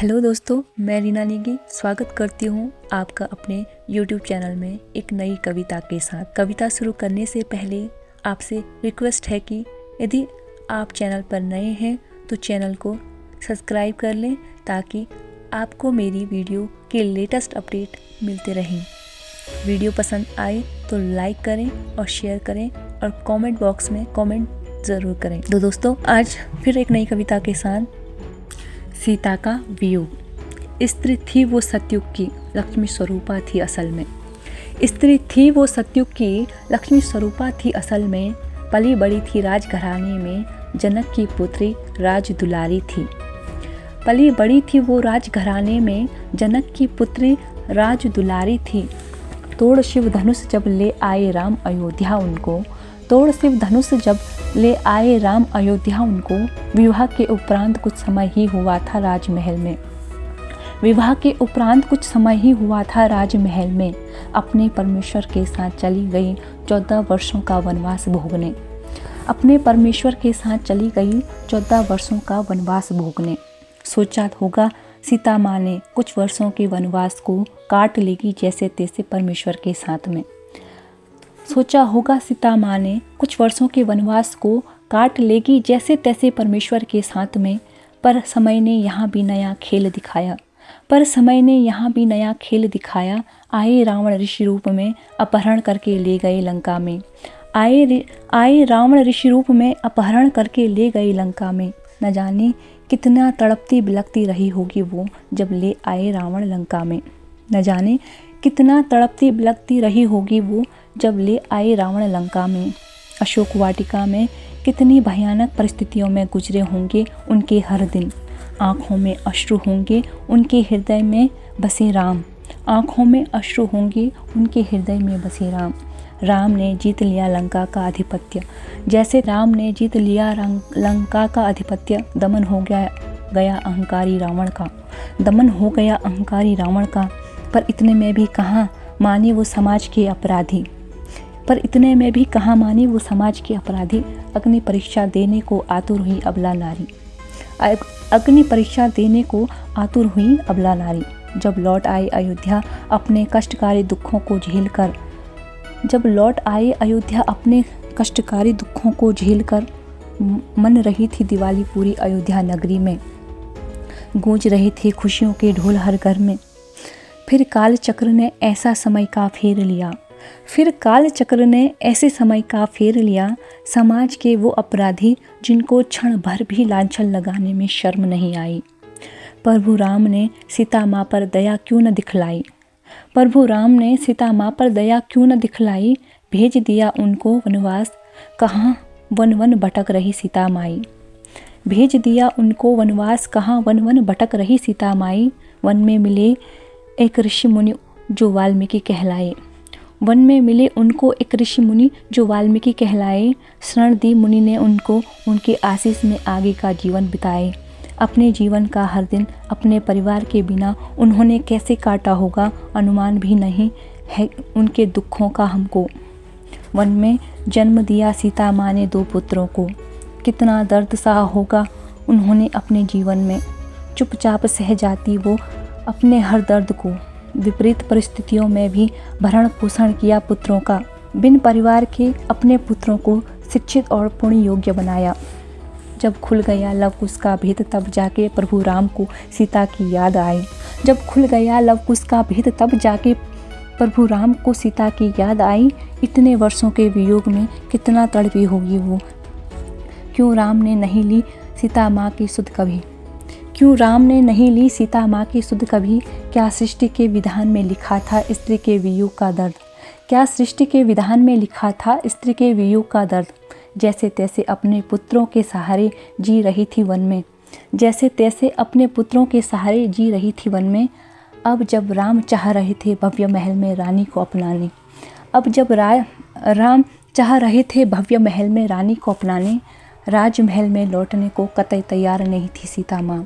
Hello दोस्तों, मैं रीना नेगी स्वागत करती हूँ आपका अपने YouTube चैनल में एक नई कविता के साथ। कविता शुरू करने से पहले आपसे रिक्वेस्ट है कि यदि आप चैनल पर नए हैं तो चैनल को सब्सक्राइब कर लें ताकि आपको मेरी वीडियो के लेटेस्ट अपडेट मिलते रहें। वीडियो पसंद आए तो लाइक करें और शेयर करें और कमेंट बॉक्स में कमेंट ज़रूर करें। तो दोस्तों, आज फिर एक नई कविता के साथ सीता का वियोग। स्त्री थी वो सतयुग की, लक्ष्मी स्वरूपा थी असल में। स्त्री थी वो सतयुग की, लक्ष्मी स्वरूपा थी असल में। पली बड़ी थी राजघराने में, जनक की पुत्री राज दुलारी थी। पली बड़ी थी वो राजघराने में, जनक की पुत्री राज दुलारी थी। तोड़ शिव धनुष जब ले आए राम अयोध्या उनको, तोड़ शिव धनुष जब ले आए राम अयोध्या उनको। विवाह के उपरांत कुछ समय ही हुआ था राजमहल में, विवाह के उपरांत कुछ समय ही हुआ था राजमहल में। अपने परमेश्वर के साथ चली गई 14 वर्षों का वनवास भोगने, अपने परमेश्वर के साथ चली गई 14 वर्षों का वनवास भोगने। सोचा होगा सीता माँ ने कुछ वर्षों के वनवास को काट लेगी जैसे तैसे परमेश्वर के साथ में। सोचा होगा सीता माँ ने कुछ वर्षों के वनवास को काट लेगी जैसे तैसे परमेश्वर के साथ में। पर समय ने यहाँ भी नया खेल दिखाया, पर समय ने यहाँ भी नया खेल दिखाया। आए रावण ऋषि रूप में अपहरण करके ले गए लंका में, आए रावण ऋषि रूप में अपहरण करके ले गए लंका में। न जाने कितना तड़पती बिलखती रही होगी वो जब ले आए रावण लंका में, न जाने कितना तड़पती बिलखती रही होगी वो जब ले आए रावण लंका में। अशोक वाटिका में कितनी भयानक परिस्थितियों में गुजरे होंगे उनके हर दिन। आँखों में अश्रु होंगे उनके हृदय में बसे राम, आँखों में अश्रु होंगे उनके हृदय में बसे राम। राम ने जीत लिया लंका का आधिपत्य, जैसे राम ने जीत लिया लंका का आधिपत्य। दमन हो गया अहंकारी रावण का, दमन हो गया अहंकारी रावण का। पर इतने में भी कहाँ माने वो समाज के अपराधी, पर इतने में भी कहाँ माने वो समाज के अपराधी। अग्नि परीक्षा देने को आतुर हुई अबला नारी, अग्नि परीक्षा देने को आतुर हुई अबला नारी। जब लौट आए अयोध्या अपने कष्टकारी दुखों को झेलकर, जब लौट आए अयोध्या अपने कष्टकारी दुखों को झेलकर, मन रही थी दिवाली पूरी अयोध्या नगरी में। गूंज रहे थे खुशियों के ढोल हर घर में। फिर काल चक्र ने ऐसा समय का फेर लिया, फिर काल चक्र ने ऐसे समय का फेर लिया। समाज के वो अपराधी जिनको क्षण भर भी लांछन लगाने में शर्म नहीं आई। प्रभु राम ने सीता माँ पर दया क्यों न दिखलाई, प्रभु राम ने सीता माँ पर दया क्यों न दिखलाई। भेज दिया उनको वनवास, कहाँ वन वन भटक रही सीता माई। भेज दिया उनको वनवास, कहाँ वन वन भटक रही सीता माई। वन में मिले एक ऋषि मुनि जो वाल्मीकि कहलाए, वन में मिले उनको एक ऋषि मुनि जो वाल्मीकि कहलाए। शरण दी मुनि ने उनको, उनके आशीष में आगे का जीवन बिताए। अपने जीवन का हर दिन अपने परिवार के बिना उन्होंने कैसे काटा होगा, अनुमान भी नहीं है उनके दुखों का हमको। वन में जन्म दिया सीता माँ ने 2 पुत्रों को, कितना दर्द सहा होगा उन्होंने अपने जीवन में। चुपचाप सह जाती वो अपने हर दर्द को, विपरीत परिस्थितियों में भी भरण पोषण किया पुत्रों का। बिन परिवार के अपने पुत्रों को शिक्षित और पुण्य योग्य बनाया। जब खुल गया लव कुश का भेद तब जाके प्रभु राम को सीता की याद आई। जब खुल गया लव कुश का भेद तब जाके प्रभु राम को सीता की याद आई। इतने वर्षों के वियोग में कितना तड़पी होगी वो। क्यों राम ने नहीं ली सीता माँ की सुध कभी, क्यों राम ने नहीं ली सीता माँ की सुध कभी। क्या सृष्टि के विधान में लिखा था स्त्री के वियोग का दर्द, क्या सृष्टि के विधान में लिखा था स्त्री के वियोग का दर्द। जैसे तैसे अपने पुत्रों के सहारे जी रही थी वन में, जैसे तैसे अपने पुत्रों के सहारे जी रही थी वन में। अब जब राम चाह रहे थे भव्य महल में रानी को अपनाने, अब जब राम चाह रहे थे भव्य महल में रानी को अपनाने। राजमहल में लौटने को कतई तैयार नहीं थी सीता माँ।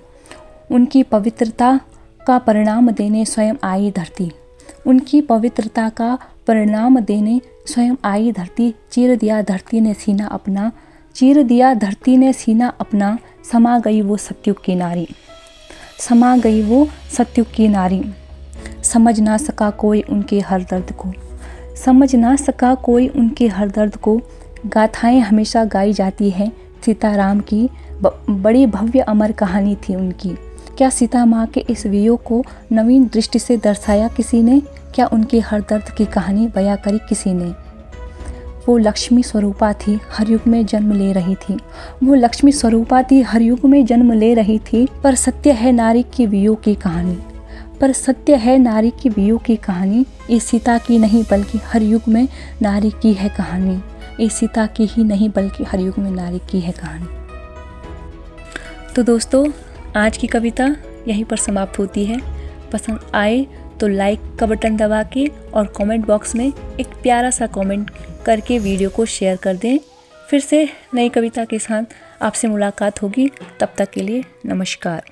उनकी पवित्रता का परिणाम देने स्वयं आई धरती, उनकी पवित्रता का परिणाम देने स्वयं आई धरती। चीर दिया धरती ने सीना अपना, चीर दिया धरती ने सीना अपना। समा गई वो सतयुग की नारी, समा गई वो सतयुग की नारी, समझ ना सका कोई उनके हर दर्द को, समझ ना सका कोई उनके हर दर्द को। गाथाएं हमेशा गाई जाती हैं सीताराम की, बड़ी भव्य अमर कहानी थी उनकी। क्या सीता माँ के इस वियोग को नवीन दृष्टि से दर्शाया किसी ने? क्या उनके हर दर्द की कहानी बयां करी किसी ने? वो लक्ष्मी स्वरूपा थी, हर युग में जन्म ले रही थी। वो लक्ष्मी स्वरूपा थी, हर युग में जन्म ले रही थी। पर सत्य है नारी की वियोग की कहानी, पर सत्य है नारी की वियोग की कहानी। ये सीता की नहीं बल्कि हर युग में नारी की है कहानी। ये सीता की ही नहीं बल्कि हर युग में नारी की है कहानी। तो दोस्तों, आज की कविता यहीं पर समाप्त होती है। पसंद आए तो लाइक का बटन दबा के और कमेंट बॉक्स में एक प्यारा सा कमेंट करके वीडियो को शेयर कर दें। फिर से नई कविता के साथ आपसे मुलाकात होगी। तब तक के लिए नमस्कार।